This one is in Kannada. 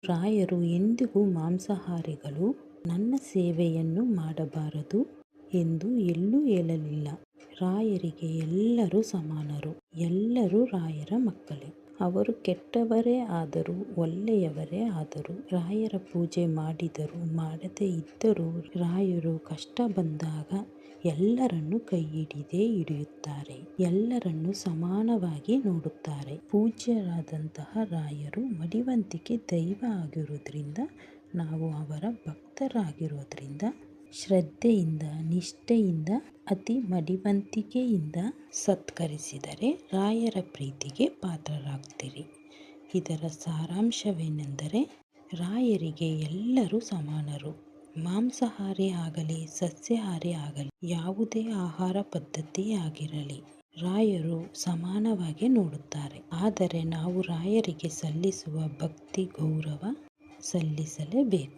ರಾಯರು ಎಂದಿಗೂ ಮಾಂಸಾಹಾರಿಗಳು ನನ್ನ ಸೇವೆಯನ್ನು ಮಾಡಬಾರದು ಎಂದು ಎಲ್ಲೂ ಹೇಳಲಿಲ್ಲ. ರಾಯರಿಗೆ ಎಲ್ಲರೂ ಸಮಾನರು. ಎಲ್ಲರೂ ರಾಯರ ಮಕ್ಕಳೇ. ಅವರು ಕೆಟ್ಟವರೇ ಆದರೂ ಒಳ್ಳೆಯವರೇ ಆದರೂ ರಾಯರ ಪೂಜೆ ಮಾಡಿದರೂ ಮಾಡದೇ ಇದ್ದರೂ ರಾಯರು ಕಷ್ಟ ಬಂದಾಗ ಎಲ್ಲರನ್ನು ಕೈ ಹಿಡಿದೇ ಹಿಡಿಯುತ್ತಾರೆ. ಎಲ್ಲರನ್ನು ಸಮಾನವಾಗಿ ನೋಡುತ್ತಾರೆ. ಪೂಜ್ಯರಾದಂತಹ ರಾಯರು ಮಡಿವಂತಿಕೆ ದೈವ ಆಗಿರುವುದರಿಂದ, ನಾವು ಅವರ ಭಕ್ತರಾಗಿರೋದ್ರಿಂದ ಶ್ರದ್ಧೆಯಿಂದ ನಿಷ್ಠೆಯಿಂದ ಅತಿ ಮಡಿವಂತಿಕೆಯಿಂದ ಸತ್ಕರಿಸಿದರೆ ರಾಯರ ಪ್ರೀತಿಗೆ ಪಾತ್ರರಾಗ್ತೀರಿ. ಇದರ ಸಾರಾಂಶವೇನೆಂದರೆ, ರಾಯರಿಗೆ ಎಲ್ಲರೂ ಸಮಾನರು. ಮಾಂಸಾಹಾರಿ ಆಗಲಿ ಸಸ್ಯಾಹಾರಿ ಆಗಲಿ ಯಾವುದೇ ಆಹಾರ ಪದ್ಧತಿ ಆಗಿರಲಿ ರಾಯರು ಸಮಾನವಾಗಿ ನೋಡುತ್ತಾರೆ. ಆದರೆ ನಾವು ರಾಯರಿಗೆ ಸಲ್ಲಿಸುವ ಭಕ್ತಿ ಗೌರವ ಸಲ್ಲಿಸಲೇಬೇಕು.